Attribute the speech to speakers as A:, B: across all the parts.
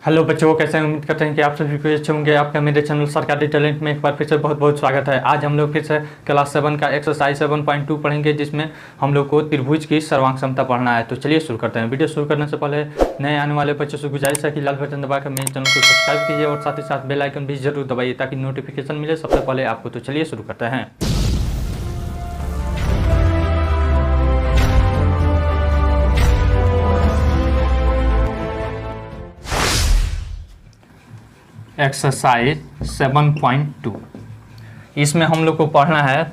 A: Hello बच्चों, कैसे हैं? उम्मीद करते हैं कि आप सभी को अच्छे होंगे। आपका मेरे चैनल सरकारी टैलेंट में एक बार फिर से बहुत बहुत स्वागत है। आज हम लोग फिर से क्लास 7 का एक्सरसाइज 7.2 पढ़ेंगे, जिसमें हम लोग को त्रिभुज की सर्वांग क्षमता पढ़ना है। तो चलिए शुरू करते हैं। वीडियो शुरू करने से पहले नए आने वाले बच्चों से गुजारिश है कि लाल बटन दबाकर मेरे चैनल को सब्सक्राइब कीजिए और साथ ही साथ बेल आइकन भी जरूर दबाइए ताकि नोटिफिकेशन मिले सबसे पहले आपको। तो चलिए शुरू करते हैं। एक्सरसाइज 7.2, इसमें हम लोग को पढ़ना है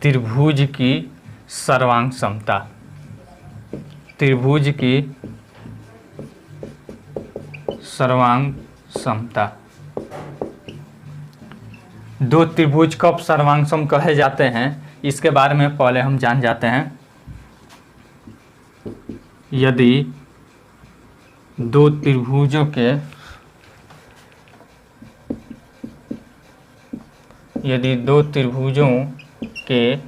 A: त्रिभुज की सर्वांग क्षमता। त्रिभुज की सर्वांग क्षमता। दो त्रिभुज कब सर्वांगसम कहे जाते हैं, इसके बारे में पहले हम जान जाते हैं। यदि दो त्रिभुजों के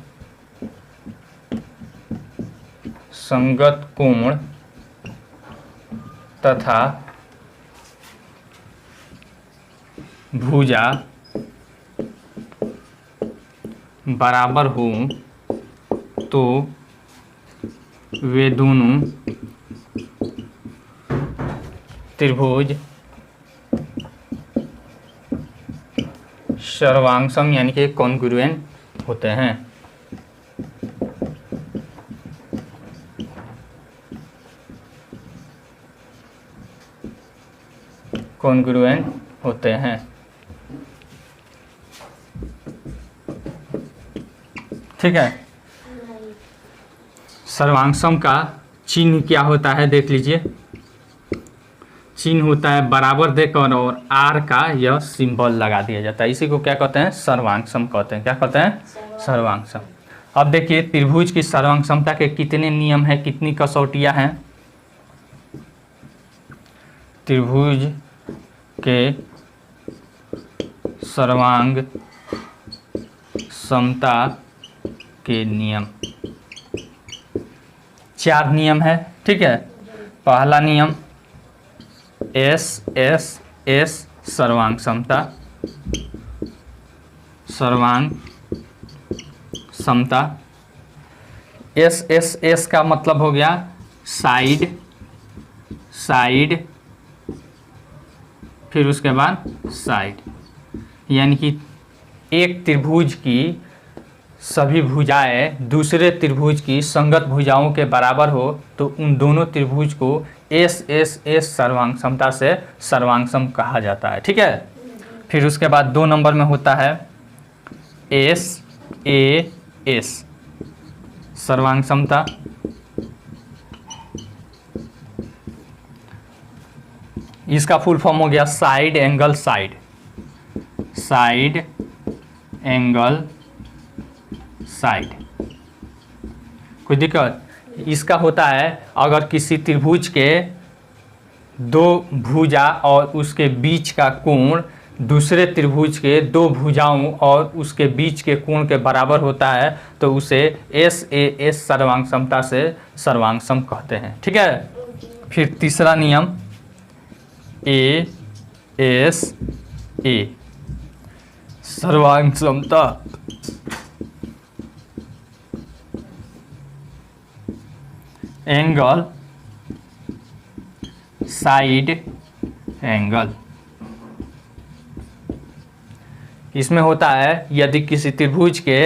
A: संगत कोण तथा भुजा बराबर हो तो वे दोनों त्रिभुज सर्वांगसम यानी कि कॉन्ग्रुएंट होते हैं। कॉन्ग्रुएंट होते हैं। ठीक है। सर्वांगसम का चिन्ह क्या होता है देख लीजिए। चिन्ह होता है बराबर देकर और आर का यह सिंबल लगा दिया जाता है। इसी को क्या कहते हैं? सर्वांगसम कहते हैं। क्या कहते हैं? सर्वांगसम। अब देखिए त्रिभुज की सर्वांग क्षमता के कितने नियम हैं, कितनी कसौटियां हैं। त्रिभुज के सर्वांग क्षमता के नियम 4 नियम है। ठीक है। पहला नियम एस एस एस सर्वांग क्षमता। सर्वांग क्षमता एस एस एस का मतलब हो गया साइड, साइड, फिर उसके बाद साइड, यानी कि एक त्रिभुज की सभी भुजाएं दूसरे त्रिभुज की संगत भुजाओं के बराबर हो तो उन दोनों त्रिभुज को एस एस एस सर्वांग क्षमता से सर्वांगसम कहा जाता है। ठीक है। फिर उसके बाद 2 नंबर में होता है एस ए एस सर्वांग क्षमता। इसका फुल फॉर्म हो गया side angle side, side angle side. कोई दिक्कत? इसका होता है अगर किसी त्रिभुज के 2 भुजा और उसके बीच का कोण दूसरे त्रिभुज के 2 भुजाओं और उसके बीच के कोण के बराबर होता है तो उसे एस ए एस सर्वांग क्षमता से सर्वांगसम कहते हैं। ठीक है। फिर तीसरा नियम ए एस ए सर्वांग क्षमता। Angle side angle. इसमें होता है यदि किसी त्रिभुज के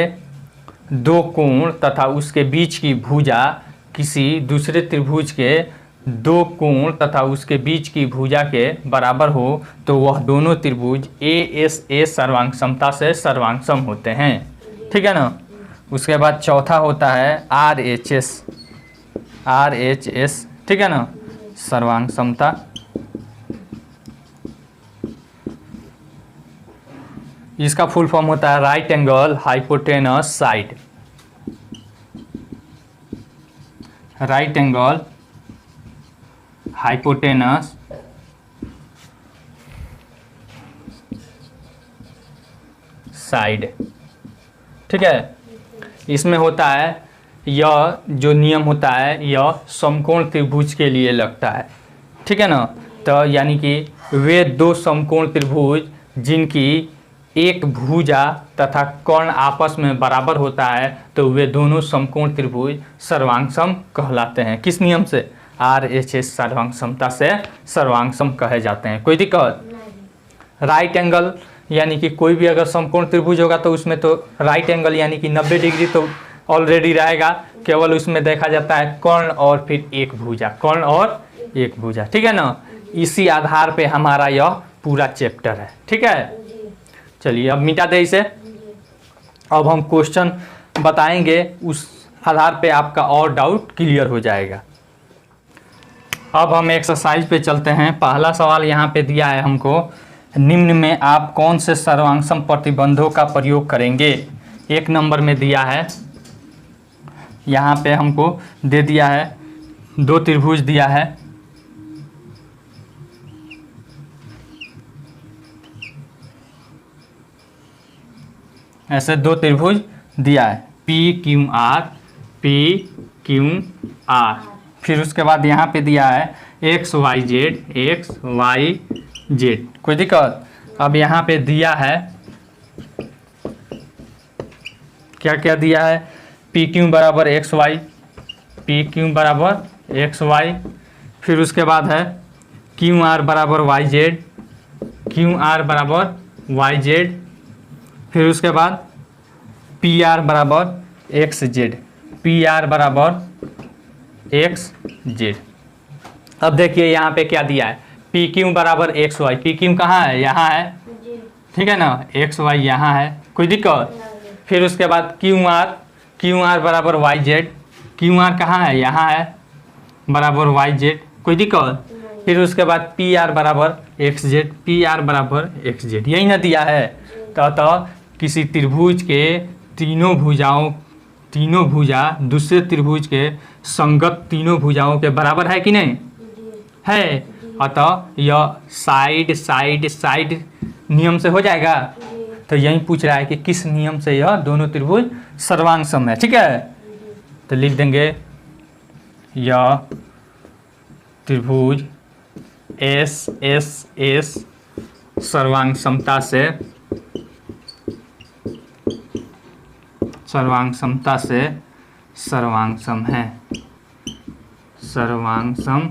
A: 2 कोण तथा उसके बीच की भुजा किसी दूसरे त्रिभुज के 2 कोण तथा उसके बीच की भुजा के बराबर हो तो वह दोनों त्रिभुज ए एस ए सर्वांग क्षमता से सर्वांगसम होते हैं। ठीक है ना। उसके बाद चौथा होता है R H S, R H S. ठीक है ना। सर्वांग क्षमता। इसका फुल फॉर्म होता है right angle hypotenuse side, right angle hypotenuse side. ठीक है। इसमें होता है यह जो नियम होता है यह समकोण त्रिभुज के लिए लगता है, ठीक है ना। तो यानी कि वे दो समकोण त्रिभुज जिनकी एक भुजा तथा कर्ण आपस में बराबर होता है तो वे दोनों समकोण त्रिभुज सर्वांगसम कहलाते हैं। किस नियम से? RHS सर्वांग समता से सर्वांगसम कहे जाते हैं। कोई दिक्कत? राइट एंगल यानी कि कोई भी अगर समकोण त्रिभुज होगा तो उसमें तो राइट एंगल यानी कि 90 डिग्री तो ऑलरेडी रहेगा, केवल उसमें देखा जाता है कर्ण और फिर एक भुजा, कर्ण और एक भुजा। ठीक है ना? इसी आधार पे हमारा यह पूरा चैप्टर है। ठीक है, चलिए अब मिटा दे इसे। अब हम क्वेश्चन बताएंगे, उस आधार पे आपका और डाउट क्लियर हो जाएगा। अब हम एक्सरसाइज पे चलते हैं। पहला सवाल यहाँ पे दिया है हमको, निम्न में आप कौन से सर्वांगसम प्रतिबंधों का प्रयोग करेंगे? 1 नंबर में दिया है, यहाँ पे हमको दे दिया है 2 त्रिभुज दिया है, ऐसे 2 त्रिभुज दिया है PQR, PQR। फिर उसके बाद यहाँ पे दिया है XYZ, XYZ। कोई दिक्कत? अब यहाँ पे दिया है क्या क्या दिया है? PQ बराबर XY, PQ बराबर XY। फिर उसके बाद है QR बराबर YZ, QR बराबर YZ। फिर उसके बाद PR बराबर XZ, PR बराबर XZ। अब देखिए यहाँ पे क्या दिया है, PQ बराबर XY। PQ कहाँ है? यहाँ है, ठीक है ना? XY यहाँ है, कोई दिक्कत? फिर उसके बाद QR, QR बराबर YZ। QR कहाँ है? यहाँ है, बराबर YZ, कोई दिक्कत? फिर उसके बाद PR बराबर XZ, PR बराबर XZ। यही ना दिया है? तो किसी त्रिभुज के तीनों भुजा दूसरे त्रिभुज के संगत तीनों भुजाओं के बराबर है कि नहीं है? अतः यह साइड साइड साइड नियम से हो जाएगा। तो यही पूछ रहा है कि किस नियम से यह दोनों त्रिभुज सर्वांगसम है। ठीक है, तो लिख देंगे यह त्रिभुज SSS सर्वांगसमता से सर्वांगसम है, सर्वांगसम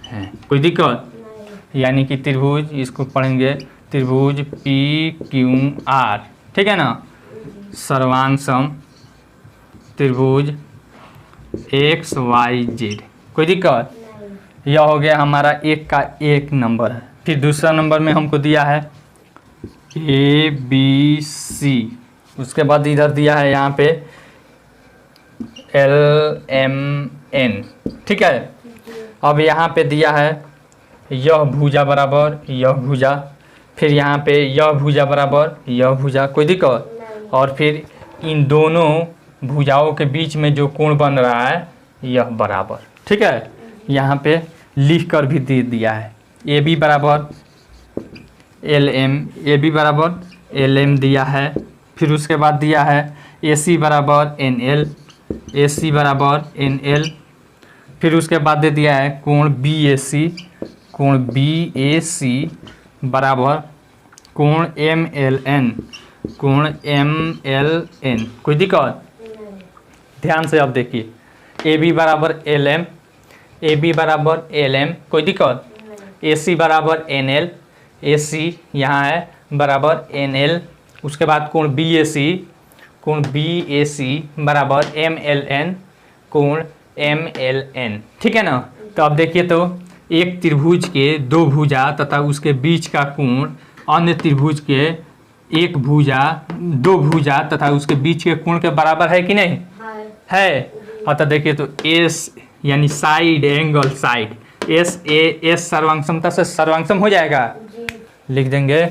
A: है। कोई दिक्कत? यानी कि त्रिभुज, इसको पढ़ेंगे त्रिभुज PQR, ठीक है ना? सर्वांगसम त्रिभुज XYZ। कोई दिक्कत? यह हो गया हमारा 1 का 1 नंबर है। फिर दूसरा नंबर में हमको दिया है ABC। उसके बाद इधर दिया है यहाँ पे LMN। ठीक है, अब यहाँ पे दिया है यह भुजा बराबर यह भुजा, फिर यहाँ पे यह भुजा बराबर यह भुजा। कोई दिक्कत? और फिर इन दोनों भुजाओं के बीच में जो कोण बन रहा है यह बराबर। ठीक है, यहाँ पे लिख कर भी दे दिया है AB बराबर LM, AB बराबर LM दिया है। फिर उसके बाद दिया है AC बराबर NL, AC बराबर NL। फिर उसके बाद दे दिया है कोण BAC, कोण BAC बराबर कोण MLN, कोण MLN। कोई दिक्कत? ध्यान से अब देखिए, AB बराबर LM, AB बराबर LM। कोई दिक्कत? AC बराबर NL, AC यहाँ है बराबर NL। उसके बाद कोण BAC, कोण BAC बराबर MLN, कोण MLN। ठीक है ना? तो अब देखिए, तो एक त्रिभुज के 2 भुजा तथा उसके बीच का कोण अन्य त्रिभुज के 1 भुजा 2 भुजा तथा उसके बीच के कोण के बराबर है कि नहीं है? अतः देखिए, तो S यानी साइड एंगल साइड, S सर्वांगसमता से सर्वांगसम हो जाएगा। लिख देंगे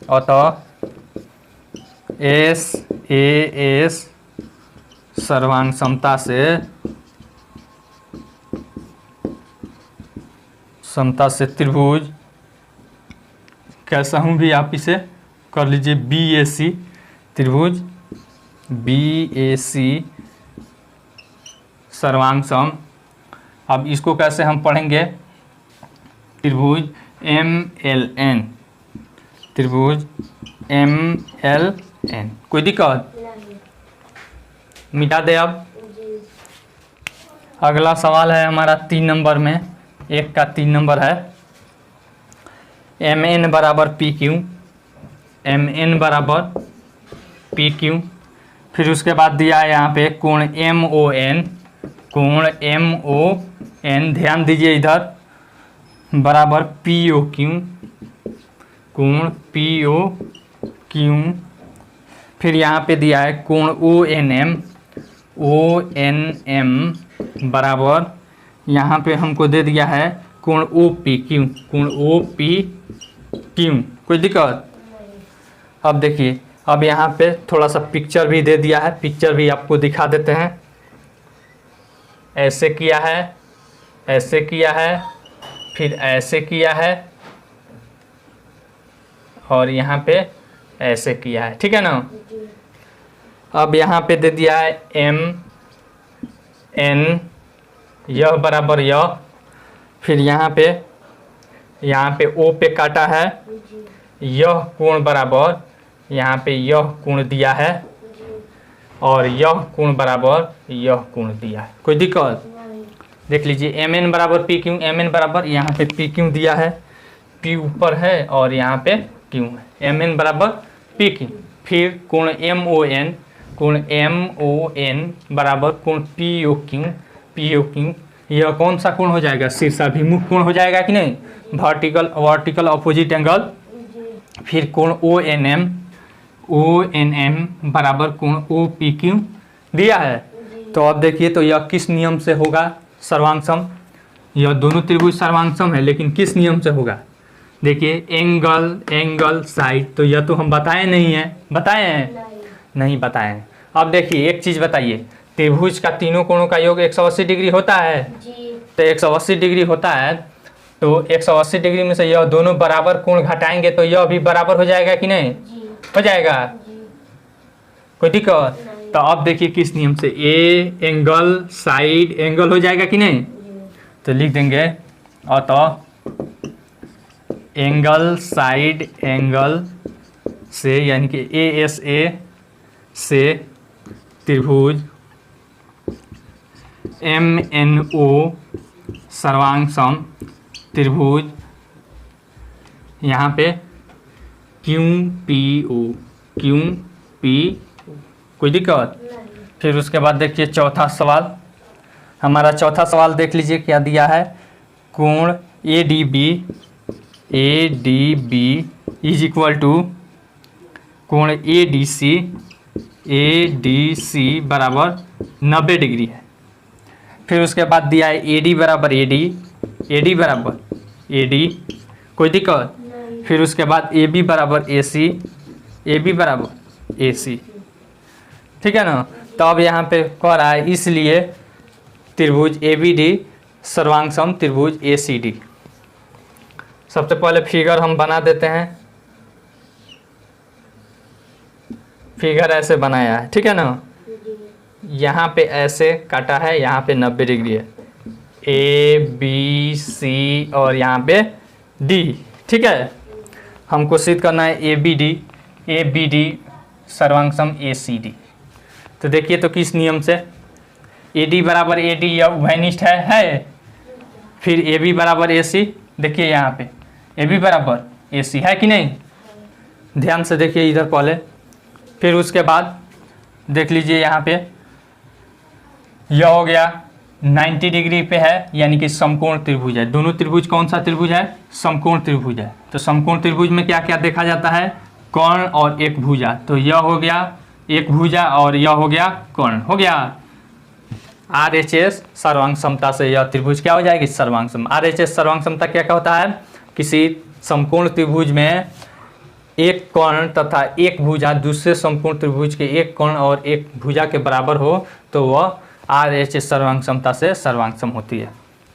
A: अतः SAS सर्वांगसमता से त्रिभुज, कैसा हूँ भी आप इसे कर लीजिए, BAC त्रिभुज BAC सर्वांगसम। अब इसको कैसे हम पढ़ेंगे? त्रिभुज MLN, त्रिभुज MLN। कोई दिक्कत? मिटा दे। अब अगला सवाल है हमारा 3 नंबर में, 1 का 3 नंबर है। MN बराबर PQ, MN बराबर PQ। फिर उसके बाद दिया है यहाँ पे कोण MON, कोण MON, ध्यान दीजिए इधर, बराबर POQ, कोण POQ। फिर यहाँ पे दिया है कोण ONM, ONM बराबर यहाँ पे हमको दे दिया है कोण OPQ, कोण OPQ। कोई दिक्कत? अब देखिए, अब यहाँ पे थोड़ा सा पिक्चर भी दे दिया है, पिक्चर भी आपको दिखा देते हैं। ऐसे किया है, ऐसे किया है, फिर ऐसे किया है, और यहाँ पे ऐसे किया है, ठीक है ना। अब यहाँ पे दे दिया है MN, यह बराबर यह, फिर यहाँ पे O पे काटा है, यह कोण बराबर यहाँ पे यह कोण दिया है, और यह कोण बराबर यह कोण दिया है। कोई दिक्कत? देख लीजिए, MN बराबर PQ, MN बराबर यहाँ पे PQ दिया है, P ऊपर है और यहाँ पे Q है, MN बराबर PQ। फिर कोण MON, कोण MON बराबर कोण POQ, POQ। यह कौन सा कोण हो जाएगा? शीर्षाभिमुख कोण हो जाएगा कि नहीं, वर्टिकल अपोजिट एंगल। फिर कोण ONM, ONM बराबर कोण OPQ दिया है। तो अब देखिए, तो यह किस नियम से होगा सर्वांगसम? यह दोनों त्रिभुज सर्वांगसम है, लेकिन किस नियम से होगा? देखिए, एंगल साइड, तो यह तो हम बताए नहीं है, बताए हैं? नहीं बताए हैं। अब देखिए एक चीज़ बताइए, त्रिभुज का तीनों कोणों का योग 180 डिग्री होता है जी। तो 180 डिग्री होता है, तो 180 डिग्री में से यह दोनों बराबर कोण घटाएंगे तो यह भी बराबर हो जाएगा कि नहीं जी। हो जाएगा जी। कोई दिक्कत? तो अब देखिए किस नियम से, ए एंगल साइड एंगल हो जाएगा कि नहीं जी। तो लिख देंगे, और तो एंगल साइड एंगल से, यानी कि ASA से त्रिभुज MNO सर्वांगसम त्रिभुज यहाँ पे QPO, कोई दिक्कत? फिर उसके बाद देखिए चौथा सवाल, हमारा चौथा सवाल देख लीजिए क्या दिया है। कोण ADB इज इक्वल टू कोण ADC बराबर 90 डिग्री है। फिर उसके बाद दिया है AD बराबर AD बराबर AD, कोई दिक्कत? फिर उसके बाद AB बराबर AB बराबर AC, ठीक है ना। तो अब यहाँ पे कह रहा है, इसलिए त्रिभुज ABD सर्वांगसम त्रिभुज ACD। सबसे पहले फिगर हम बना देते हैं, फिगर ऐसे बनाया है, ठीक है ना। यहाँ पे ऐसे काटा है, यहाँ पे 90 डिग्री है, ABC और यहाँ पे D, ठीक है। हमको सिद्ध करना है ABD सर्वांगसम ACD। तो देखिए तो किस नियम से, AD बराबर AD यह उभयनिष्ठ है। फिर AB बराबर AC, देखिए यहाँ पे AB बराबर AC है कि नहीं, ध्यान से देखिए इधर पहले। फिर उसके बाद देख लीजिए यहाँ पे यह हो गया 90 डिग्री पे है, यानी कि समकोण त्रिभुज है। दोनों त्रिभुज कौन सा त्रिभुज है? समकोण त्रिभुज है। तो समकोण त्रिभुज में क्या क्या देखा जाता है? कर्ण और एक भुजा। तो यह हो गया एक भुजा और यह हो गया कर्ण, हो गया। RHS सर्वांग समता से यह त्रिभुज क्या हो जाएगी? सर्वांग सम। RHS सर्वांग समता क्या होता है? किसी समकोण त्रिभुज में एक कर्ण तथा एक भुजा दूसरे समकोण त्रिभुज के एक कर्ण और एक भुजा के बराबर हो तो वह RHS सर्वांग समता से सर्वांग सम होती है।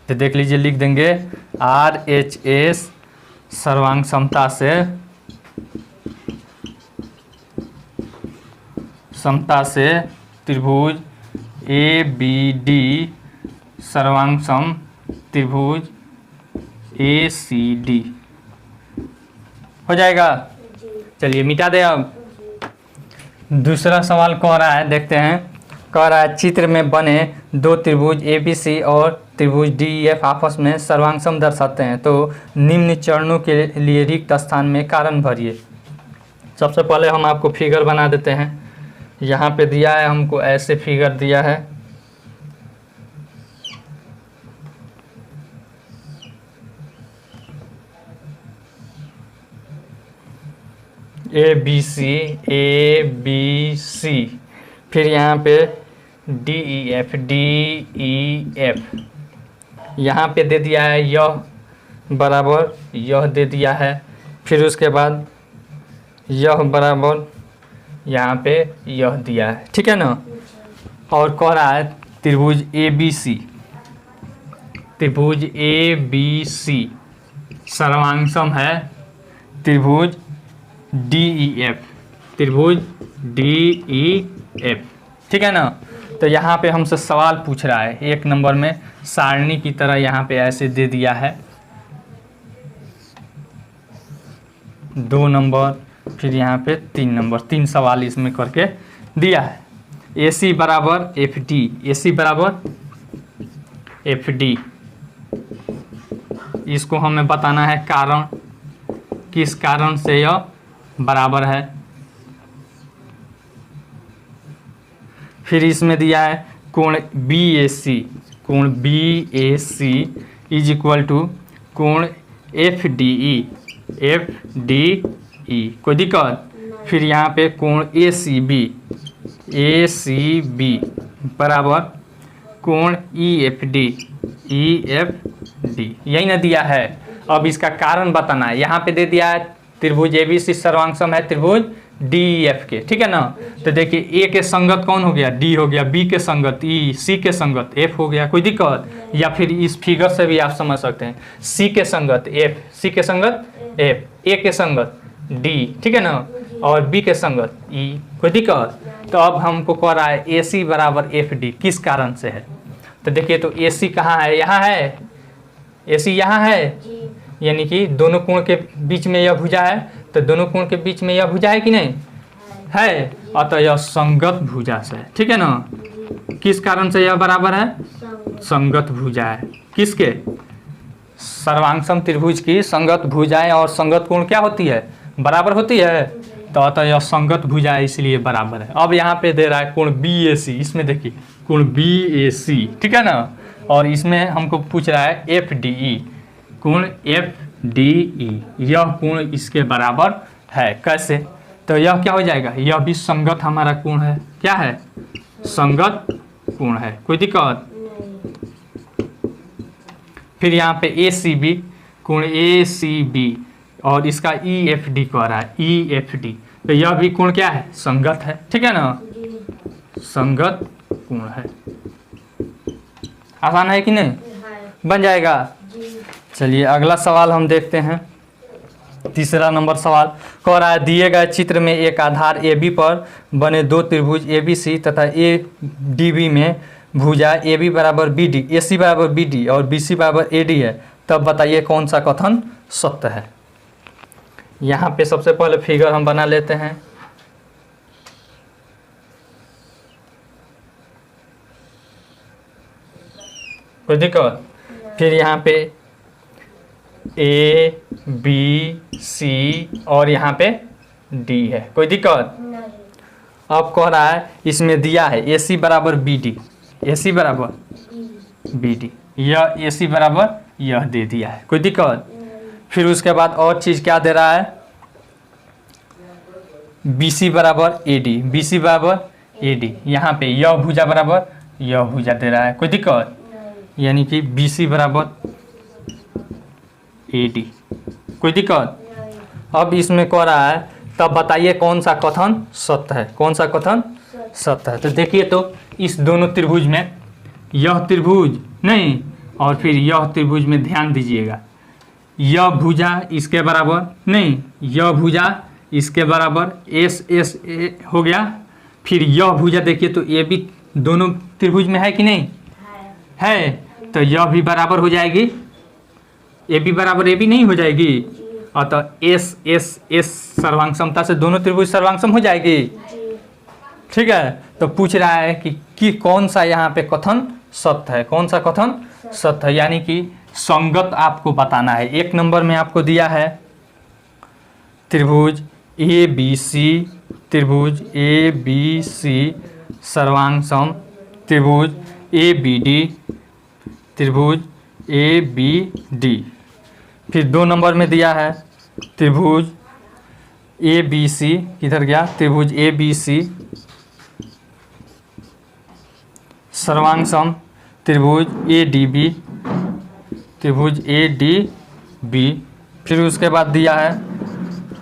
A: तो देख लीजिए, लिख देंगे RHS सर्वांग समता से त्रिभुज ABD सर्वांग सम त्रिभुज ACD हो जाएगा। चलिए मिटा दे। अब दूसरा सवाल कह रहा है, देखते हैं। कह रहा है चित्र में बने दो त्रिभुज ABC और त्रिभुज DEF आपस में सर्वांगसम दर्शाते हैं, तो निम्न चरणों के लिए रिक्त स्थान में कारण भरिए। सबसे पहले हम आपको फिगर बना देते हैं। यहाँ पे दिया है हमको, ऐसे फिगर दिया है। ABC, फिर यहाँ पे DEF, यहाँ पे दे दिया है यह बराबर यह दे दिया है। फिर उसके बाद यह बराबर यहाँ पे यह दिया है, ठीक है ना। और कह रहा है त्रिभुज ABC सर्वांगसम है त्रिभुज DEF, ठीक है ना। तो यहाँ पे हमसे सवाल पूछ रहा है, 1 नंबर में सारणी की तरह यहाँ पे ऐसे दे दिया है, 2 नंबर, फिर यहाँ पे 3 नंबर, 3 सवाल इसमें करके दिया है। AC बराबर FD, इसको हमें बताना है कारण, किस कारण से यह बराबर है। फिर इसमें दिया है कोण BAC इज इक्वल टू कोण FDE, कोई दिक्कत। फिर यहाँ पे कोण ACB बराबर कोण EFD, यही ना दिया है। अब इसका कारण बताना है। यहाँ पे दे दिया है त्रिभुज ABC सर्वांगसम है त्रिभुज DEF के, ठीक है ना। तो देखिए A के संगत कौन हो गया, D हो गया, B के संगत E, C के संगत F हो गया, कोई दिक्कत। या फिर इस फिगर से भी आप समझ सकते हैं, C के संगत F, C के संगत F, A के संगत D, ठीक है ना, और B के संगत E, कोई दिक्कत। तो अब हमको कह रहा है AC बराबर FD किस कारण से है। तो देखिए तो AC कहाँ है, यहाँ है, AC यहाँ है, यानी कि दोनों कोण के बीच में यह भुजा है, तो दोनों कोण के बीच में यह भुजा है कि नहीं है, अतः यह संगत भुजा से है, ठीक है ना। किस कारण से यह बराबर है, संगत भुजा है। किसके, सर्वांगसम त्रिभुज की संगत भुजाएं और संगत कोण क्या होती है, बराबर होती है, तो अतः यह संगत भुजा है, इसलिए बराबर है। अब यहाँ पे दे रहा है कोण BAC, इसमें देखिए कोण BAC, ठीक है ना। और इसमें हमको पूछ रहा है FDE, कोण FDE, यह कोण इसके बराबर है। कैसे, तो यह क्या हो जाएगा, यह भी संगत हमारा कोण है, क्या है, संगत कोण है, कोई दिक्कत। फिर यहाँ पे ACB, कोण ACB और इसका EFD कह रहा है, EFD, तो यह भी कोण क्या है, संगत है, ठीक है ना, संगत कोण है। आसान है कि नहीं, बन जाएगा। चलिए अगला सवाल हम देखते हैं। तीसरा नंबर सवाल कह रहा है दिए गए चित्र में एक आधार AB पर बने दो त्रिभुज ABC तथा ADB में भुजा AB बराबर BD, AC बराबर BD और BC बराबर AD है, तब बताइए कौन सा कथन सत्य है। यहाँ पे सबसे पहले फिगर हम बना लेते हैं। कोई दिक्कत। फिर यहाँ पे ABC और यहाँ पे D है, कोई दिक्कत। अब कह रहा है इसमें दिया है AC बराबर BD, AC बराबर BD, यह AC बराबर यह दे दिया है, कोई दिक्कत। फिर उसके बाद और चीज़ क्या दे रहा है, BC बराबर AD, BC बराबर AD, यहाँ पे यह भुजा बराबर यह भुजा दे रहा है, कोई दिक्कत, यानी कि BC बराबर AD, कोई दिक्कत। अब इसमें कह रहा है तब बताइए कौन सा कथन सत्य है, कौन सा कथन सत्य है। तो देखिए तो इस दोनों त्रिभुज में यह त्रिभुज नहीं और फिर यह त्रिभुज में ध्यान दीजिएगा, यह भुजा इसके बराबर नहीं, यह भुजा इसके बराबर S हो गया। फिर यह भुजा देखिए तो ये भी दोनों त्रिभुज में है कि नहीं है, तो यह भी बराबर हो जाएगी ए बी बराबर ए बी नहीं हो जाएगी, अतः एस एस एस सर्वांग समता से दोनों त्रिभुज सर्वांग सम हो जाएगी। ठीक है, तो पूछ रहा है कि कौन सा यहाँ पे कथन सत्य है, कौन सा कथन सत्य है, यानी कि संगत आपको बताना है। 1 नंबर में आपको दिया है त्रिभुज ए बी सी, त्रिभुज ए बी सी सर्वांग सम, त्रिभुज ए बी डी, त्रिभुज ए बी डी। फिर 2 नंबर में दिया है त्रिभुज ए बी सी, किधर गया, त्रिभुज ए बी सी सर्वांग सम, त्रिभुज ए डी बी, त्रिभुज ए डी बी। फिर उसके बाद दिया है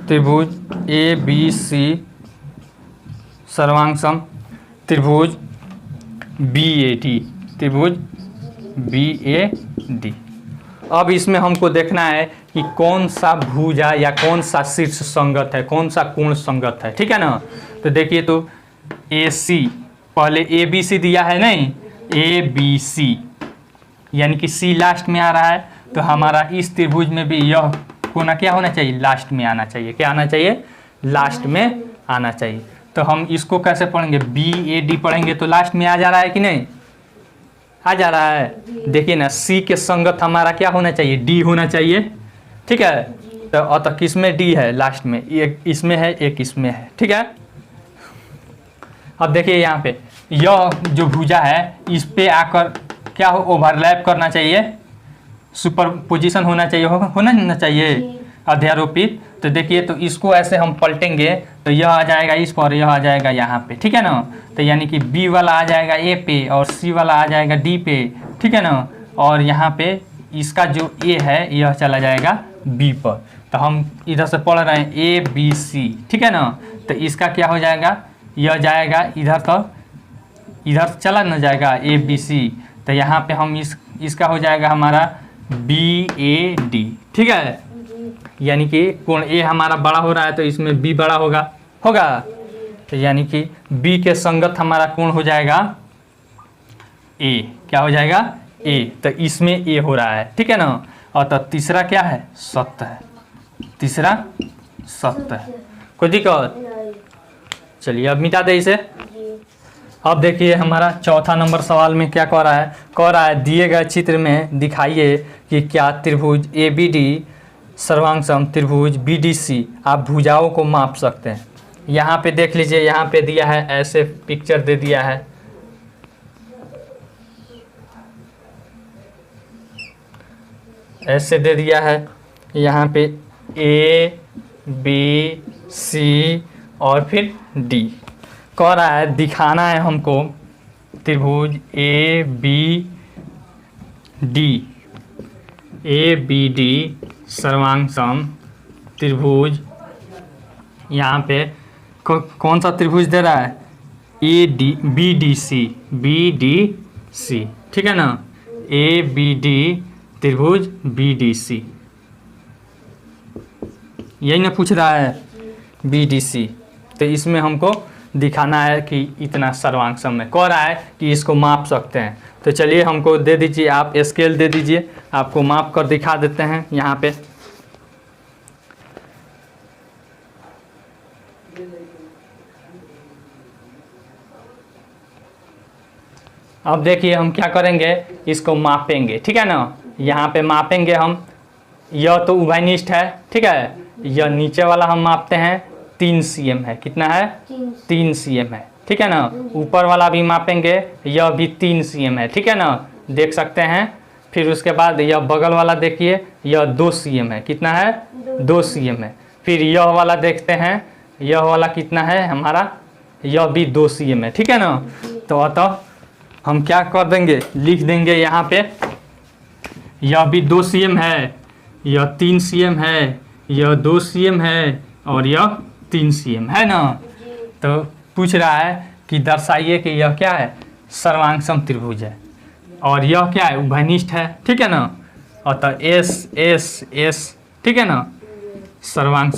A: त्रिभुज ए बी सी सर्वांग सम, त्रिभुज बी ए डी, त्रिभुज बी ए डी। अब इसमें हमको देखना है कि कौन सा भुजा या कौन सा शीर्ष संगत है, कौन सा कोण संगत है। ठीक है ना, तो देखिए, तो ए सी, पहले ए बी सी दिया है नहीं, ए बी सी यानी कि सी लास्ट में आ रहा है, तो हमारा इस त्रिभुज में भी यह कोना क्या होना चाहिए, लास्ट में आना चाहिए। क्या आना चाहिए, लास्ट में आना चाहिए। तो हम इसको कैसे पढ़ेंगे, बी ए डी पढ़ेंगे तो लास्ट में आ जा रहा है कि नहीं, आ जा रहा है। देखिए ना, सी के संगत हमारा क्या होना चाहिए, डी होना चाहिए। ठीक है, तो अतः किस में डी है, लास्ट में, एक इसमें है एक इसमें है। ठीक है, अब देखिए यहाँ पे यह जो भुजा है इस पे आकर क्या हो, ओवरलैप करना चाहिए, सुपर पोजिशन होना चाहिए, होना चाहिए अध्यारोपित। तो देखिए, तो इसको ऐसे हम पलटेंगे तो यह आ जाएगा इस पर, यह आ जाएगा यहाँ पे। ठीक है ना, तो यानी कि बी वाला आ जाएगा ए पे और सी वाला आ जाएगा डी पे। ठीक है ना, और यहाँ पे इसका जो ए है यह चला जाएगा बी पर। तो हम इधर से पढ़ रहे हैं ए बी सी। ठीक है ना, तो इसका क्या हो जाएगा, यह जाएगा इधर, तो इधर चला न जाएगा ए बी सी, तो यहाँ पे हम इसका हो जाएगा हमारा बी ए डी। ठीक है, यानी कि कोण ए हमारा बड़ा हो रहा है तो इसमें बी बड़ा होगा। तो यानी कि बी के संगत हमारा कोण हो जाएगा ए, क्या हो जाएगा ए, तो इसमें ए हो रहा है। ठीक है ना, और तो तीसरा क्या है, सत्य है, तीसरा सत्य है। कोई दिक्कत, चलिए अब मिटा दे इसे। अब देखिए हमारा चौथा नंबर सवाल में क्या कह रहा है दिए गए चित्र में दिखाइए कि क्या त्रिभुज ए बी डी सर्वांग सम त्रिभुज बी डी सी आप भुजाओं को माप सकते हैं। यहाँ पे देख लीजिए, यहाँ पे दिया है, ऐसे पिक्चर दे दिया है, ऐसे दे दिया है, यहाँ पे ए बी सी और फिर डी। कह रहा है दिखाना है हमको त्रिभुज ए बी डी सर्वांग सम त्रिभुज, यहाँ पे कौन सा त्रिभुज दे रहा है, A D B D C. ठीक है ना, ए बी डी त्रिभुज बी डी सी, यही ना पूछ रहा है, बी डी सी। तो इसमें हमको दिखाना है कि इतना सर्वांग सम में, कह रहा है कि इसको माप सकते हैं। तो चलिए हमको दे दीजिए, आप स्केल दे दीजिए, आपको माप कर दिखा देते हैं यहाँ पे। अब देखिए हम क्या करेंगे, इसको मापेंगे। ठीक है ना, यहाँ पे मापेंगे हम, यह तो उभयनिष्ठ है। ठीक है, यह नीचे वाला हम मापते हैं 3 cm है, कितना है 3 cm है। ठीक है ना, ऊपर वाला भी मापेंगे, यह भी 3 cm है। ठीक है ना, देख सकते हैं। फिर उसके बाद यह बगल वाला देखिए, यह 2 cm है, कितना है 2 cm है। फिर यह वाला देखते हैं, यह वाला कितना है हमारा, यह भी 2 cm है। ठीक है ना, तो अतः हम क्या कर देंगे, लिख देंगे यहाँ पे, यह भी 2 cm है, यह 3 cm है, यह 2 cm है और यह 3 cm है ना। तो पूछ रहा है कि दर्शाइए कि यह क्या है, सर्वांग सम त्रिभुज है और यह क्या है, उभयनिष्ठ है। ठीक है ना, अतः एस एस एस, ठीक है ना, सर्वांग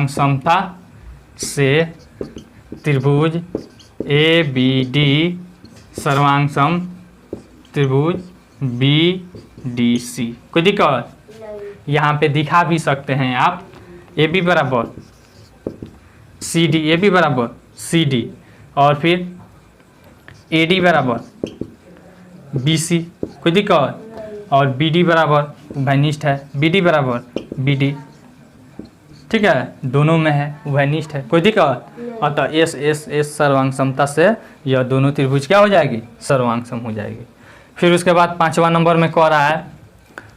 A: समता से त्रिभुज ए बी डी सर्वांग सम त्रिभुज BDC। कोई दिक्कत? यहाँ पे दिखा भी सकते हैं आप, AB बराबर CD, AB बराबर CD, और फिर AD बराबर BC। कोई दिक्कत? और BD बराबर उभयनिष्ठ है, BD बराबर BD। ठीक है, दोनों में है, उभयनिष्ठ है। कोई दिक्कत? अतः S सर्वांग समता से यह दोनों त्रिभुज क्या हो जाएगी? सर्वांग सम हो जाएगी। फिर उसके बाद 5वां नंबर में कह रहा है,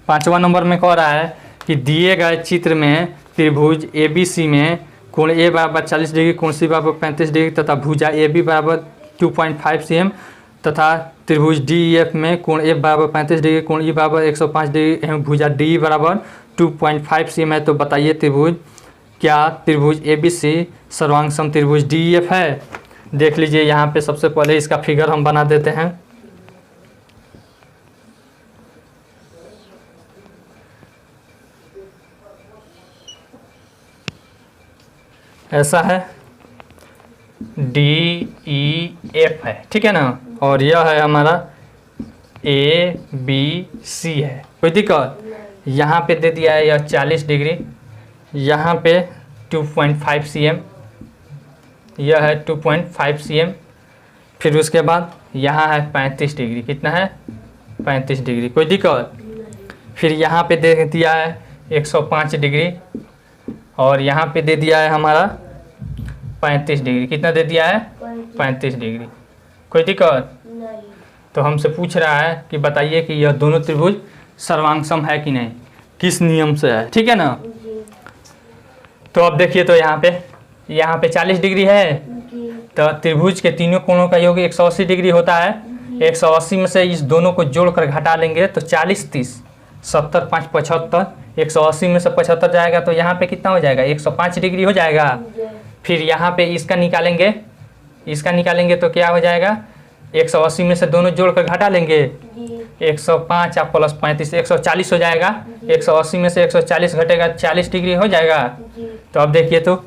A: 5वां नंबर में कह रहा है कि दिए गए चित्र में त्रिभुज ABC में कोण A बराबर 40 डिग्री, कोण C बराबर 35 डिग्री तथा भुजा AB बराबर 2.5 cm तथा त्रिभुज DEF में कोण F बराबर 35 डिग्री, कोण E बराबर 105 डिग्री एवं भुजा DE बराबर 2.5 cm है। तो बताइए त्रिभुज क्या त्रिभुज ABC सर्वांग सम त्रिभुज DEF है? देख लीजिए, यहाँ पे सबसे पहले इसका फिगर हम बना देते हैं। ऐसा है, DEF है, ठीक है ना, और यह है हमारा ABC है। कोई दिक्कत? यहाँ पे दे दिया है यह 40 डिग्री, यहाँ पे 2.5 cm, यह है 2.5 cm। फिर उसके बाद यहाँ है 35 डिग्री, कितना है? 35 डिग्री। कोई दिक्कत? फिर यहाँ पे दे दिया है 105 डिग्री, और यहाँ पे दे दिया है हमारा 35 डिग्री। कितना दे दिया है? 35 डिग्री। कोई दिक्कत? तो हमसे पूछ रहा है कि बताइए कि यह दोनों त्रिभुज सर्वांग सम है कि नहीं, किस नियम से है, ठीक है ना। तो अब देखिए, तो यहाँ पे 40 डिग्री है, तो त्रिभुज के तीनों कोणों का योग 180 डिग्री होता है। 180 में से इस दोनों को जोड़कर घटा लेंगे तो 40 30 70 5 75, 180 में से 75 जाएगा तो यहाँ पे कितना हो जाएगा? 105 डिग्री हो जाएगा। फिर यहाँ पे इसका निकालेंगे तो क्या हो जाएगा? 180 में से दोनों जोड़कर घटा लेंगे, 105 आप प्लस 35 140 हो जाएगा। 180 में से 140 घटेगा, 40 डिग्री हो जाएगा। तो अब देखिए, तो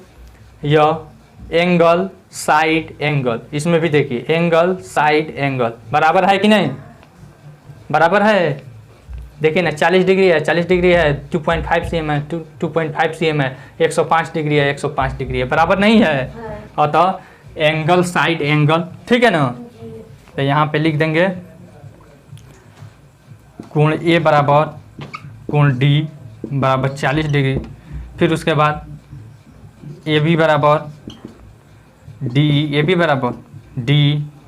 A: यह एंगल साइड एंगल, इसमें भी देखिए एंगल साइड एंगल बराबर है कि नहीं? बराबर है। देखिए ना, 40 डिग्री है, 40 डिग्री है, 2.5 cm है, 2.5 cm है, 105 डिग्री है, 105 डिग्री है, बराबर नहीं है। अतः एंगल साइड एंगल, ठीक है ना। तो यहाँ पे लिख देंगे कोण A बराबर कोण D बराबर 40 डिग्री। फिर उसके बाद AB बराबर DE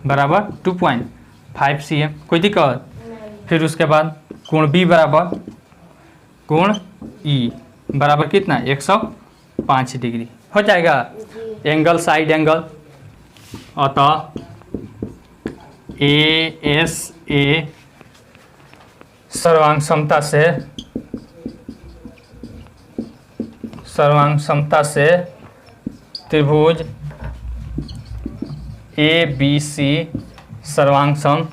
A: बराबर 2.5 cm। कोई दिक्कत? फिर उसके बाद कोण B बराबर कोण E बराबर कितना? 105 डिग्री हो जाएगा। एंगल साइड एंगल, अतः ASA सर्वांग समता से त्रिभुज ABC सर्वांग सम।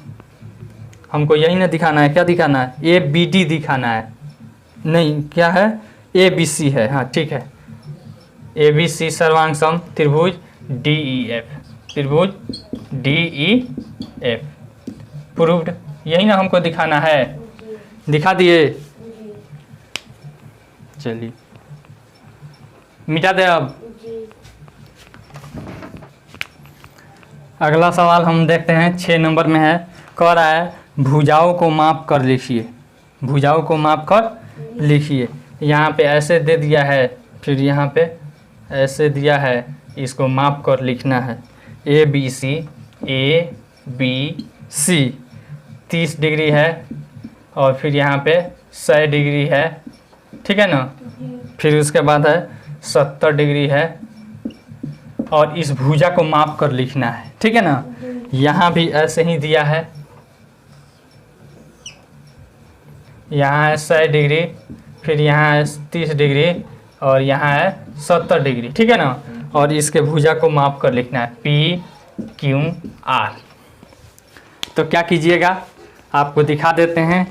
A: हमको यही ना दिखाना है, क्या दिखाना है? ABD दिखाना है, नहीं क्या है? ABC है, हाँ ठीक है। ABC सर्वांग सम त्रिभुज DEF प्रूव्ड। यही ना हमको दिखाना है, दिखा दिए। चलिए मिटा दे। अब अगला सवाल हम देखते हैं, 6 नंबर में है। कह रहा है भुजाओं को माप कर लिखिए, भुजाओं को माप कर लिखिए। यहाँ पे ऐसे दे दिया है, फिर यहाँ पे ऐसे दिया है, इसको माप कर लिखना है। ABC 30 डिग्री है, और फिर यहाँ पे 100 डिग्री है, ठीक है ना। फिर उसके बाद है 70 डिग्री है, और इस भुजा को माप कर लिखना है, ठीक है ना। यहाँ भी ऐसे ही दिया है, यहाँ है 100 डिग्री, फिर यहाँ है 30 डिग्री, और यहाँ है 70 डिग्री, ठीक है ना। और इसके भुजा को माप कर लिखना है PQR। तो क्या कीजिएगा, आपको दिखा देते हैं।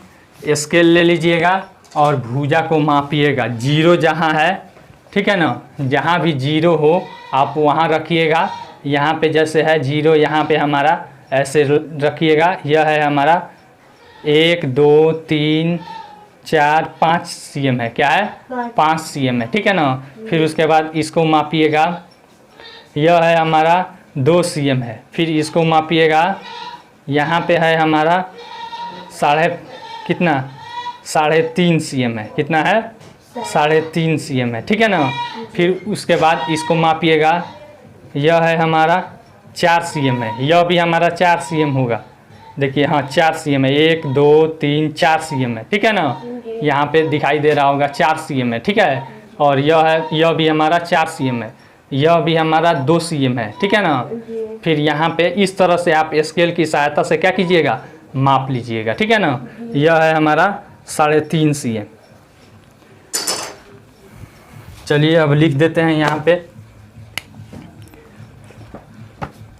A: स्केल ले लीजिएगा और भुजा को मापिएगा। जीरो जहाँ है, ठीक है ना, जहाँ भी जीरो हो आप वहाँ रखिएगा। यहाँ पे जैसे है जीरो, यहाँ पे हमारा ऐसे रखिएगा। यह है हमारा 1 2 3 4 5 cm है, क्या है 5 cm है, ठीक है ना। फिर उसके बाद इसको मापिएगा, यह है हमारा 2 cm है। फिर इसको मापिएगा, यहाँ पे है हमारा कितना 3.5 cm है, कितना है 3.5 cm है, ठीक है ना। फिर उसके बाद इसको मापिएगा, यह है हमारा 4 cm है, यह भी हमारा 4 cm होगा। देखिए हाँ 4 cm है, 1 2 3 4 cm है, ठीक है ना। यहाँ पे दिखाई दे रहा होगा 4 cm है, ठीक है। और यह भी हमारा 4 cm है, यह भी हमारा 2 cm है, ठीक है ना। फिर यहाँ पे इस तरह से आप स्केल की सहायता से क्या कीजिएगा, माप लीजिएगा, ठीक है ना। यह है हमारा 3.5 cm। चलिए अब लिख देते हैं यहाँ पे,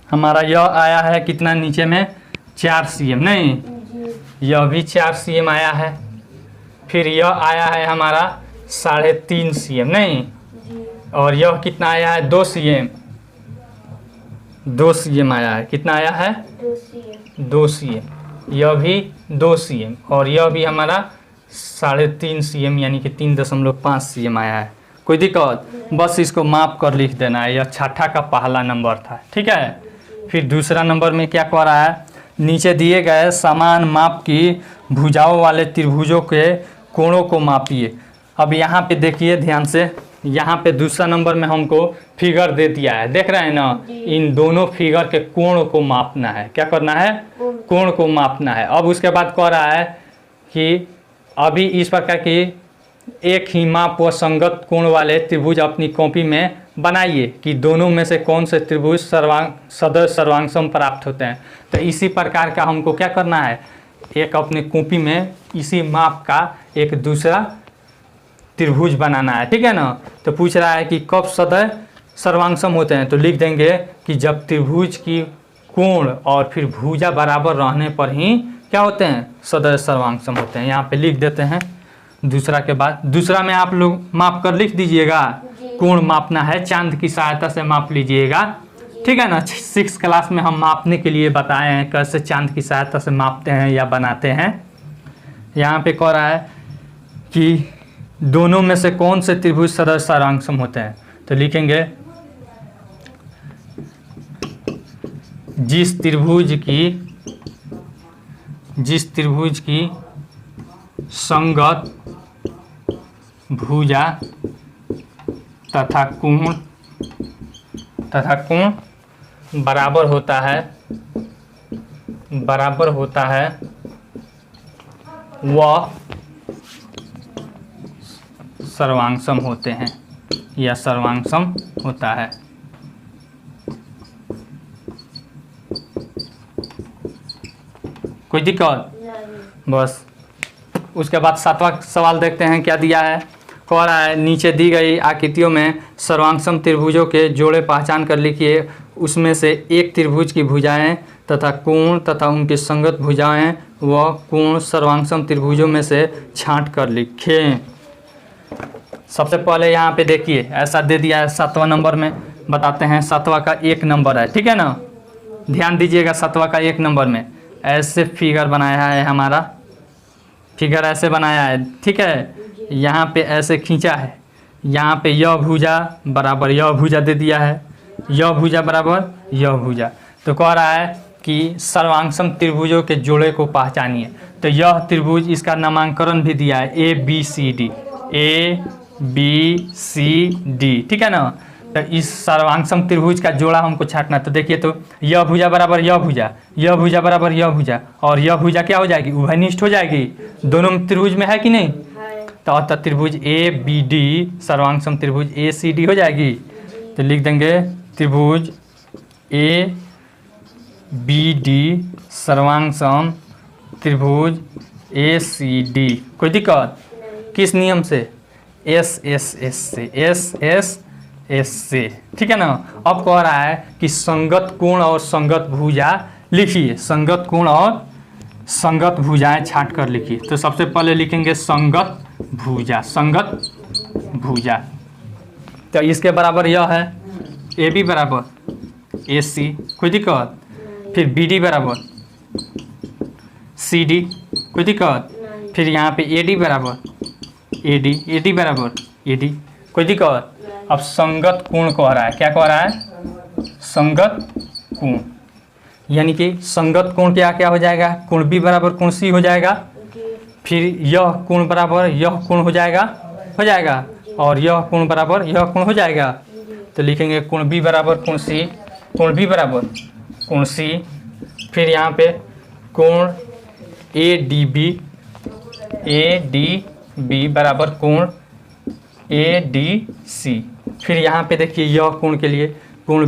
A: हमारा यह आया है कितना नीचे में 4 cm, नहीं यह भी 4 cm आया है। फिर यह आया है हमारा 3.5 cm, नहीं, और यह कितना आया है 2 cm, 2 cm आया है, कितना आया है 2 cm, यह भी 2 cm, और यह भी हमारा 3.5 cm यानी कि 3.5 cm आया है। कोई दिक्कत, बस इसको माप कर लिख देना है। यह छठा का पहला नंबर था, ठीक है। फिर दूसरा नंबर में क्या कह रहा है, नीचे दिए गए समान माप की भुजाओं वाले त्रिभुजों के कोणों को मापिए। अब यहाँ पे देखिए ध्यान से, यहाँ पे दूसरा नंबर में हमको फिगर दे दिया है, देख रहे हैं ना। इन दोनों फिगर के कोण को मापना है, क्या करना है, कोण को मापना है। अब उसके बाद कह रहा है कि अभी इस प्रकार की एक ही माप व संगत कोण वाले त्रिभुज अपनी कॉपी में बनाइए कि दोनों में से कौन से त्रिभुज सदस्य सर्वांगसम प्राप्त होते हैं। तो इसी प्रकार का हमको क्या करना है, एक अपने कॉपी में इसी माप का एक दूसरा त्रिभुज बनाना है, ठीक है ना। तो पूछ रहा है कि कब सदस्य सर्वांगसम होते हैं, तो लिख देंगे कि जब त्रिभुज की कोण और फिर भुजा बराबर रहने पर ही क्या होते हैं, सदस्य सर्वांगसम होते हैं। यहाँ पे लिख देते हैं दूसरा के बाद। दूसरा में आप लोग माप कर लिख दीजिएगा, कोण मापना है, चांद की सहायता से माप लीजिएगा, ठीक है ना। 6 क्लास में हम मापने के लिए बताए हैं कैसे चांद की सहायता से मापते हैं या बनाते हैं। यहाँ पे कह रहा है कि दोनों में से कौन से त्रिभुज सदस्य सर्वांगसम होते हैं, तो लिखेंगे जिस त्रिभुज की संगत भुजा तथा कोण बराबर होता है वह सर्वांगसम होते हैं या सर्वांगसम होता है। कोई दिक्कत, बस। उसके बाद 7वां सवाल देखते हैं क्या दिया है। कह रहा है नीचे दी गई आकृतियों में सर्वांगसम त्रिभुजों के जोड़े पहचान कर लिखिए, उसमें से एक त्रिभुज की भुजाएं तथा कोण तथा उनकी संगत भुजाएं व कोण सर्वांगसम त्रिभुजों में से छांट कर लिखें। सबसे पहले यहाँ पे देखिए ऐसा दे दिया है 7वां नंबर में, बताते हैं 7वां का 1 नंबर है, ठीक है ना। ध्यान दीजिएगा 7वां का 1 नंबर में ऐसे फिगर बनाया है, हमारा फिगर ऐसे बनाया है, ठीक है। यहाँ पे ऐसे खींचा है, यहाँ पे यह भुजा बराबर यह भुजा दे दिया है, यह भुजा बराबर यह भुजा। तो कह रहा है कि सर्वांगसम त्रिभुजों के जोड़े को पहचानिए। तो यह त्रिभुज, इसका नामांकन भी दिया है ABCD, ABCD, ठीक है ना। तो इस सर्वांगसम त्रिभुज का जोड़ा हमको छांटना। तो देखिए, तो यह भुजा बराबर यह भुजा, यह भुजा बराबर यह भुजा, और यह भुजा क्या हो जाएगी, उभयनिष्ठ हो जाएगी। दोनों त्रिभुज में है कि नहीं, तो अतः त्रिभुज ABD सर्वांगसम त्रिभुज ACD हो जाएगी। तो लिख देंगे त्रिभुज ABD सर्वांगसम त्रिभुज ACD। कोई दिक्कत, किस नियम से, SSS से, ठीक है ना। अब कह रहा है कि संगत कोण और संगत भुजा लिखिए, संगत कोण और संगत भुजाएं छांट कर लिखिए। तो सबसे पहले लिखेंगे संगत भुजा, संगत भुजा। तो इसके बराबर यह है AB बराबर AC, कोई दिक्कत। फिर BD बराबर CD, कोई दिक्कत? फिर यहाँ पे AD बराबर AD बराबर AD, कोई दिक्कत? अब संगत कोण कह रहा है, क्या कह रहा है? संगत कोण, यानी कि संगत कोण क्या क्या हो जाएगा? कोण B बराबर कोण C हो जाएगा। फिर यह कोण बराबर यह कोण हो जाएगा और यह कोण बराबर यह कोण हो जाएगा। तो लिखेंगे कोण B बराबर कोण C, कोण B बराबर कोण C। फिर यहाँ पे कोण ADB बराबर कोण ADC। फिर यहाँ पे देखिए यह कोण के लिए कोण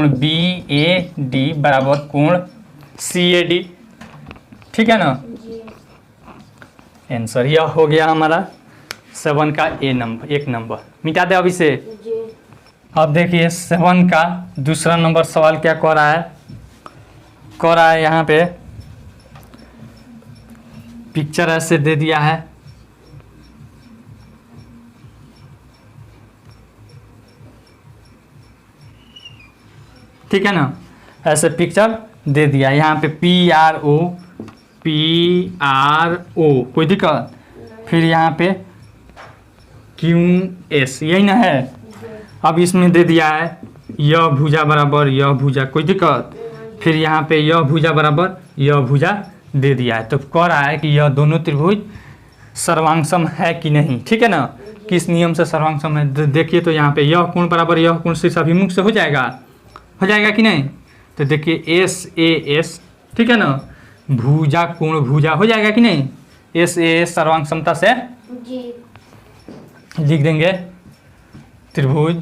A: BAD बराबर कोण CAD, ठीक है ना? आंसर यह हो गया हमारा 7 का एक नंबर। मिटा दे अब इसे। अब देखिए 7 का दूसरा नंबर सवाल क्या कह रहा है? यहाँ पे पिक्चर ऐसे दे दिया है, ठीक है ना? ऐसे पिक्चर दे दिया, यहाँ पे PRO, कोई दिक्कत? फिर यहाँ पे QS, यही ना है? अब इसमें दे दिया है यह भुजा बराबर यह भुजा, कोई दिक्कत? फिर यहाँ पे यह भुजा बराबर यह भुजा दे दिया है। तो कह रहा है कि यह दोनों त्रिभुज सर्वांगसम है कि नहीं, ठीक है ना? किस नियम से सर्वांगसम है? देखिए तो यहाँ पे यह कोण बराबर यह कोण शीर्ष अभिमुख से हो जाएगा कि नहीं? तो देखिए SAS, ठीक है ना? भुजा कोण भुजा हो जाएगा कि नहीं? SAS सर्वांग समता से लिख देंगे त्रिभुज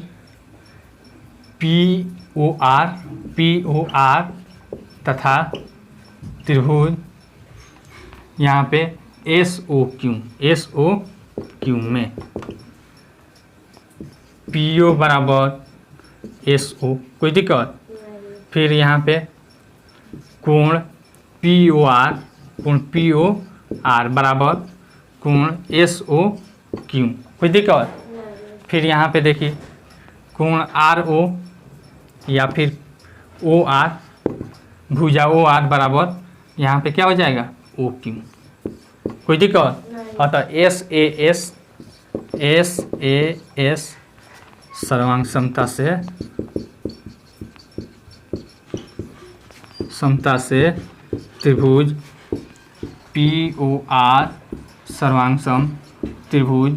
A: POR तथा त्रिभुज यहाँ पे SOQ में PO बराबर SO, कोई दिक्कत? फिर यहाँ पे कोण POR बराबर कोण SOQ, कोई दिक्कत? फिर यहाँ पे देखिए कोण RO या फिर OR, भुजा OR बराबर यहाँ पे क्या हो जाएगा? OQ, कोई दिक्कत? अतः SAS सर्वांग समता से त्रिभुज POR सर्वांग सम त्रिभुज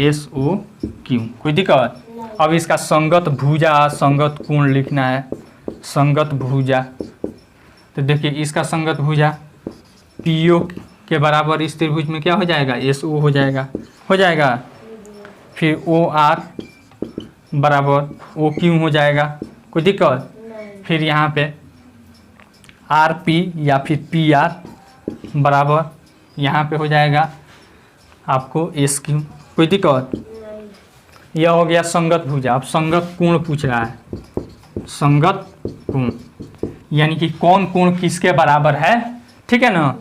A: SOQ, कोई दिक्कत? अब इसका संगत भुजा संगत कोण लिखना है। संगत भुजा, तो देखिए इसका संगत भुजा PO के बराबर इस त्रिभुज में क्या हो जाएगा? SO हो जाएगा। फिर OR बराबर OQ हो जाएगा, कोई दिक्कत? फिर यहाँ पे RP या फिर PR बराबर यहाँ पे हो जाएगा आपको SQ, कोई दिक्कत? यह हो गया संगत भुजा। अब संगत कोण पूछ रहा है। संगत कोण यानी कि कौन कोण किसके बराबर है, ठीक है ना?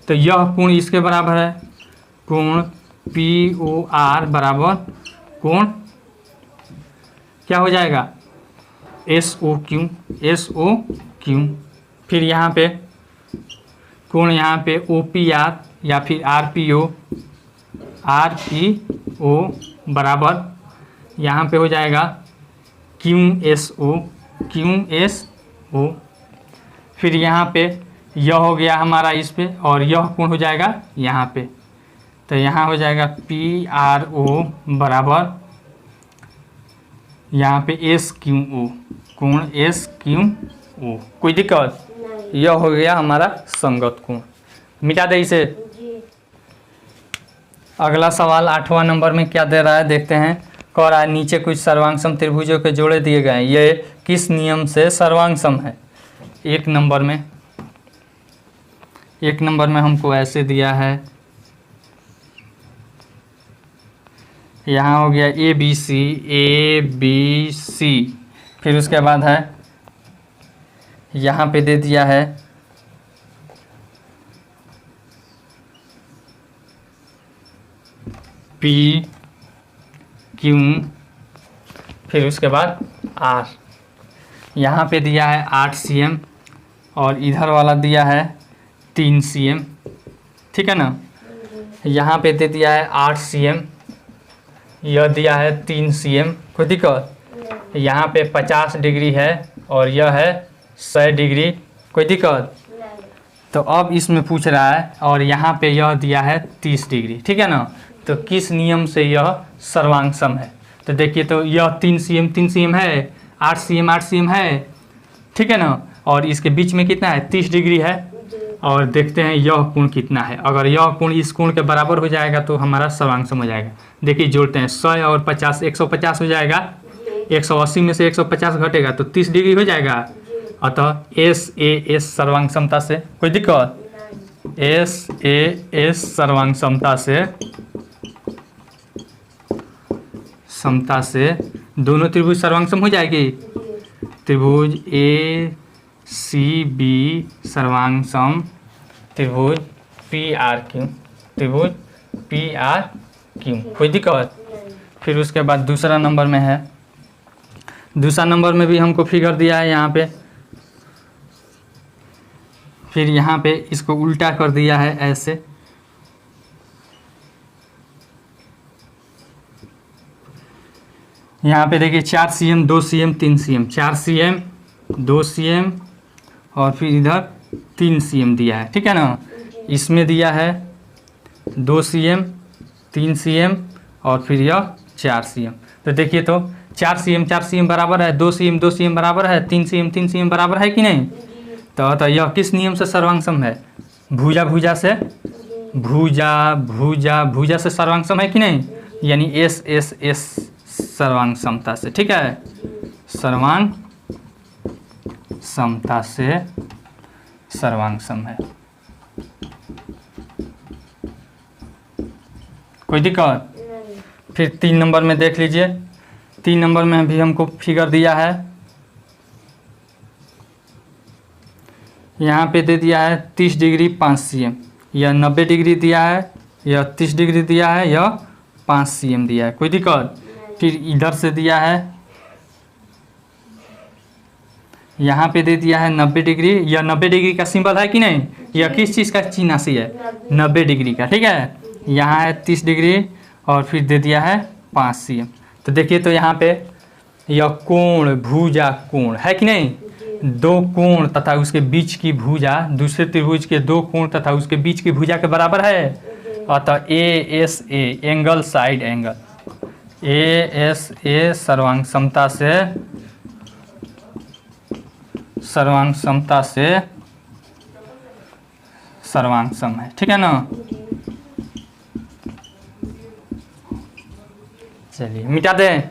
A: तो यह कोण इसके बराबर है, कोण POR बराबर कोण क्या हो जाएगा? SOQ। फिर यहाँ पे कोण यहाँ पे OPR या फिर RPO बराबर यहाँ पे हो जाएगा QSO। फिर यहाँ पे यह हो गया हमारा इस पे और यह कोण हो जाएगा यहाँ पे। तो यहाँ हो जाएगा PRO बराबर यहाँ पे SQO, कोण SQO, कोई दिक्कत? यह हो गया हमारा संगत कोण। मिटा दे इसे। अगला सवाल 8वां नंबर में क्या दे रहा है देखते हैं। कह रहा है नीचे कुछ सर्वांगसम त्रिभुजों के जोड़े दिए गए हैं, ये किस नियम से सर्वांगसम है? एक नंबर में हमको ऐसे दिया है, यहाँ हो गया ABC, फिर उसके बाद है यहाँ पे दे दिया है PQ, फिर उसके बाद R। यहाँ पे दिया है 8 cm और इधर वाला दिया है 3 cm, ठीक है ना। यहाँ पे दे दिया है 8 cm, यह दिया है 3 cm, कोई दिक्कत। यहाँ पे 50 डिग्री है और यह है 100 डिग्री, कोई दिक्कत। तो अब इसमें पूछ रहा है और यहाँ पे यह दिया है 30 डिग्री, ठीक है ना। तो किस नियम से यह सर्वांग है। तो देखिए, तो यह 3 cm है, 8 cm है, ठीक है ना। और इसके बीच में कितना है, 30 डिग्री है। और देखते हैं यह कोण कितना है। अगर यह कोण इस कोण के बराबर हो जाएगा तो हमारा सर्वांग हो जाएगा। देखिए जोड़ते हैं, 100 और 50 150 हो जाएगा, 180 में से 150 घटेगा तो 30 डिग्री हो जाएगा। अतः एस सर्वांग समता से, कोई दिक्कत, एस सर्वांग समता से दोनों त्रिभुज सर्वांग सम हो जाएगी। त्रिभुज ए सी बी सर्वांग सम, त्रिभुज पी आर क्यू, त्रिभुज पी आर क्यू, कोई दिक्कत। फिर उसके बाद दूसरा नंबर में है, दूसरा नंबर में भी हमको फिगर दिया है यहाँ पे। फिर यहाँ पे इसको उल्टा कर दिया है ऐसे, यहाँ पे देखिए 4 cm 2 cm 3 cm, 4 cm 2 cm और फिर इधर 3 cm दिया है, ठीक है ना। इसमें दिया है 2 cm 3 cm और फिर यह 4 cm। तो देखिए, तो 4 cm बराबर है, 2 cm बराबर है, 3 cm बराबर है कि नहीं। तो यह किस नियम से सर्वांग सम है, भुजा से, भुजा से सर्वांग सम है कि नहीं, यानी एस सर्वांग समता से, ठीक है। सर्वांग समता से सर्वांग सम है, कोई दिक्कत। फिर 3 नंबर में देख लीजिए, 3 नंबर में भी हमको फिगर दिया है। यहाँ पे दे दिया है 30 डिग्री 5 cm, यह 90 डिग्री दिया है, यह 30 डिग्री दिया है, यह 5 cm दिया है, कोई दिक्कत। फिर इधर से दिया है, यहाँ पे दे दिया है 90 डिग्री, यह 90 डिग्री का सिंबल है कि नहीं, यह किस चीज़ का चिन्हासी है, 90 डिग्री का, ठीक है। यहाँ है 30 डिग्री और फिर दे दिया है 5 cm। तो देखिए, तो यहाँ पे यह कोण, भुजा कोण है कि नहीं, 2 कोण तथा उसके बीच की भुजा दूसरे त्रिभुज के 2 कोण तथा उसके बीच की भुजा के बराबर है। अतः S angle side angle, S सर्वांग समता से सर्वांग सम है, ठीक है ना। चलिए मिटा दें।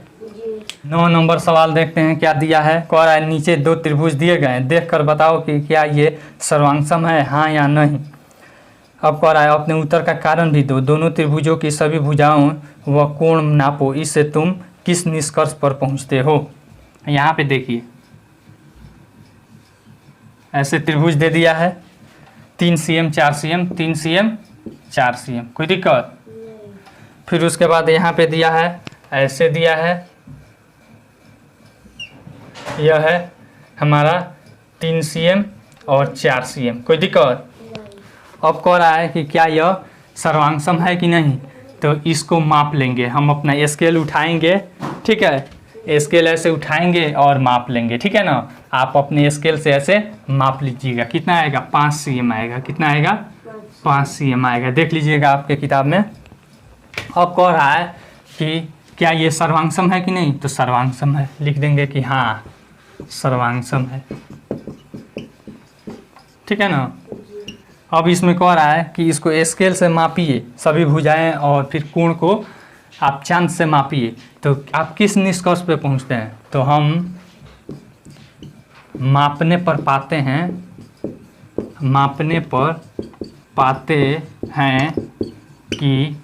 A: 9 नंबर सवाल देखते हैं क्या दिया है। कह रहा है नीचे 2 त्रिभुज दिए गए हैं, देखकर बताओ कि क्या ये सर्वांग सम है, हाँ या नहीं। अब कह रहा है अपने उत्तर का कारण भी दो, दोनों त्रिभुजों की सभी भुजाओं व कोण नापो, इससे तुम किस निष्कर्ष पर पहुंचते हो। यहाँ पे देखिए, ऐसे त्रिभुज दे दिया है 3 cm 4 cm 3 cm 4 cm, कोई दिक्कत। फिर उसके बाद यहाँ पे दिया है, ऐसे दिया है, यह है हमारा 3 cm और 4 cm, कोई दिक्कत। अब कह रहा है कि क्या यह सर्वांग सम है कि नहीं। तो इसको माप लेंगे, हम अपना स्केल उठाएंगे, ठीक है, स्केल ऐसे उठाएंगे और माप लेंगे, ठीक है ना। आप अपने स्केल से ऐसे माप लीजिएगा, कितना आएगा, 5 cm आएगा, कितना आएगा, 5 cm आएगा, देख लीजिएगा आपके किताब में। अब कह रहा है कि क्या ये सर्वांग सम है कि नहीं, तो सर्वांग सम है, लिख देंगे कि हाँ सर्वांग सम है, ठीक है ना। अब इसमें कह रहा है कि इसको स्केल से मापिए सभी भुजाएं और फिर कोण को आप चांद से मापिए, तो आप किस निष्कर्ष पे पहुंचते हैं। तो हम मापने पर पाते हैं कि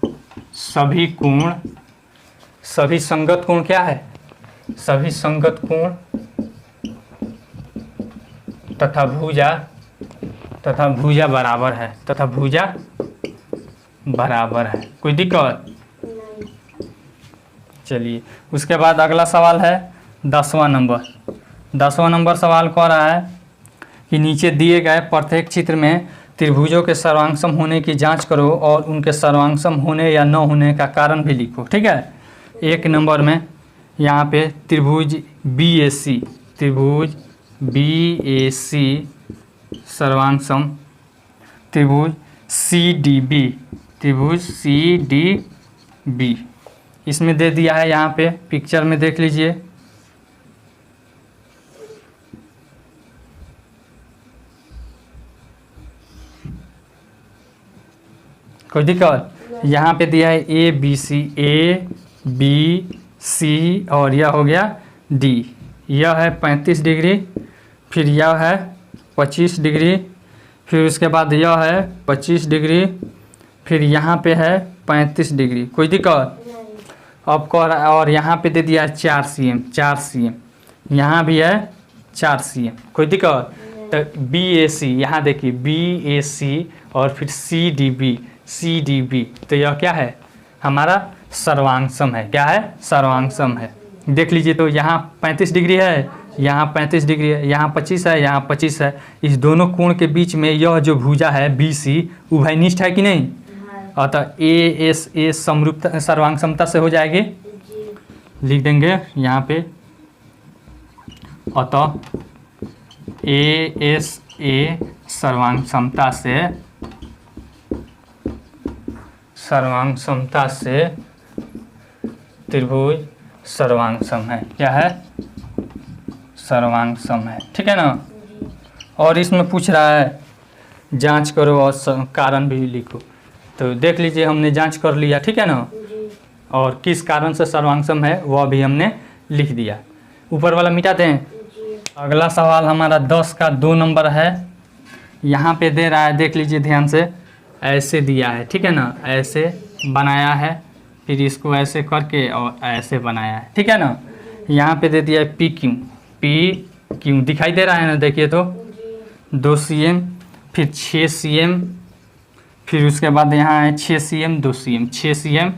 A: सभी कोण, सभी संगत कोण क्या है, सभी संगत कोण तथा भुजा बराबर है, तथा भुजा बराबर है, कोई दिक्कत। चलिए उसके बाद अगला सवाल है 10वां नंबर। 10वां नंबर सवाल कह रहा है कि नीचे दिए गए प्रत्येक चित्र में त्रिभुजों के सर्वांगसम होने की जांच करो और उनके सर्वांगसम होने या न होने का कारण भी लिखो। ठीक है। 1 नंबर में यहाँ पे त्रिभुज BAC, त्रिभुज BAC सर्वांगसम, त्रिभुज CDB, त्रिभुज CDB इसमें दे दिया है। यहाँ पे पिक्चर में देख लीजिए। कोई दिक्कत? यहाँ पे दिया है ABC, ABC और यह हो गया D। यह है 35 डिग्री, फिर यह है 25 डिग्री, फिर उसके बाद यह है 25 डिग्री, फिर यहाँ पे है 35 डिग्री। कोई दिक्कत? अब और यहाँ पे दे दिया है 4 cm, 4 cm, यहाँ भी है 4 cm। कोई दिक्कत? तो BAC यहाँ देखिए BAC और फिर CDB, तो यह क्या है? हमारा सर्वांगसम है। क्या है? सर्वांगसम है। देख लीजिए, तो यहाँ 35 डिग्री है, यहाँ 35 डिग्री है, यहाँ 25 है, यहाँ 25 है। इस दोनों कोण के बीच में यह जो भुजा है BC उभयनिष्ठ है कि नहीं? अतः ASA समरूपता सर्वांगसमता से हो जाएगी। लिख देंगे यहाँ पे, अतः ASA सर्वांगसमता से त्रिभुज सर्वांगसम है। क्या है? सर्वांगसम है। ठीक है ना। और इसमें पूछ रहा है जांच करो और कारण भी लिखो। तो देख लीजिए, हमने जांच कर लिया। ठीक है ना। और किस कारण से सर्वांगसम है वह भी हमने लिख दिया। ऊपर वाला मिटा दें। अगला सवाल हमारा 10 का 2 नंबर है। यहाँ पे दे रहा है, देख लीजिए ध्यान से। ऐसे दिया है। ठीक है ना। ऐसे बनाया है, फिर इसको ऐसे करके और ऐसे बनाया है। ठीक है ना। यहाँ पे दे दिया है PQ दिखाई दे रहा है ना, देखिए तो 2 cm, फिर 6 cm, फिर उसके बाद यहाँ है 6 cm 2 cm, 6 cm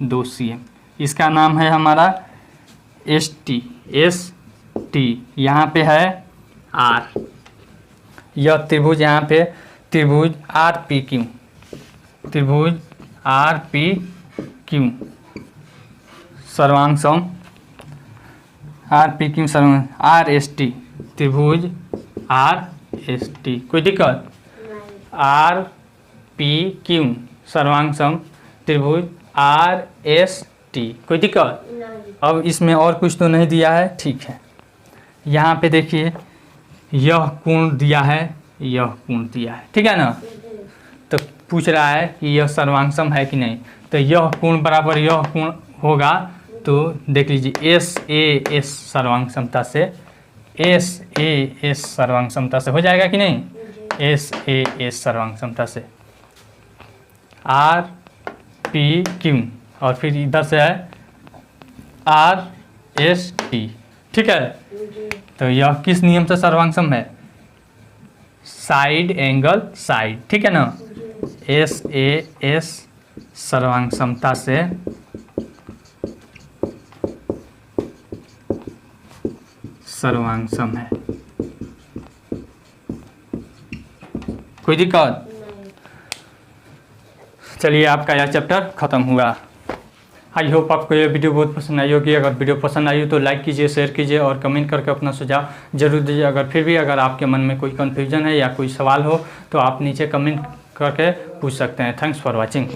A: 2 cm। इसका नाम है हमारा ST। यहाँ पे है R। यह त्रिभुज यहाँ पे त्रिभुज RPQ, त्रिभुज RPQ सर्वांगसम, RPQ सर्वांग, RST त्रिभुज RST। कोई दिक्कत? RPQ सर्वांगसम त्रिभुज RST। कोई दिक्कत? अब इसमें और कुछ तो नहीं दिया है। ठीक है। यहाँ पे देखिए, यह कोण दिया है, यह कोण दिया है। ठीक है ना। तो पूछ रहा है कि यह सर्वांगसम है कि नहीं। तो यह कोण बराबर यह कोण होगा। तो देख लीजिए SAS सर्वांगसमता से, SAS सर्वांगसमता से हो जाएगा कि नहीं? SAS सर्वांगसमता से RPQ और फिर इधर से है RST। ठीक है। तो यह किस नियम से सर्वांगसम है? Side angle side. ठीक है ना। SAS सर्वांगसमता से सर्वांगसम है। कोई दिक्कत? चलिए, आपका यह चैप्टर खत्म हुआ। आई होप आपको ये वीडियो बहुत पसंद आई होगी। अगर वीडियो पसंद आई हो तो लाइक कीजिए, शेयर कीजिए और कमेंट करके अपना सुझाव जरूर दीजिए। अगर आपके मन में कोई कन्फ्यूजन है या कोई सवाल हो तो आप नीचे कमेंट करके पूछ सकते हैं। Thanks for watching.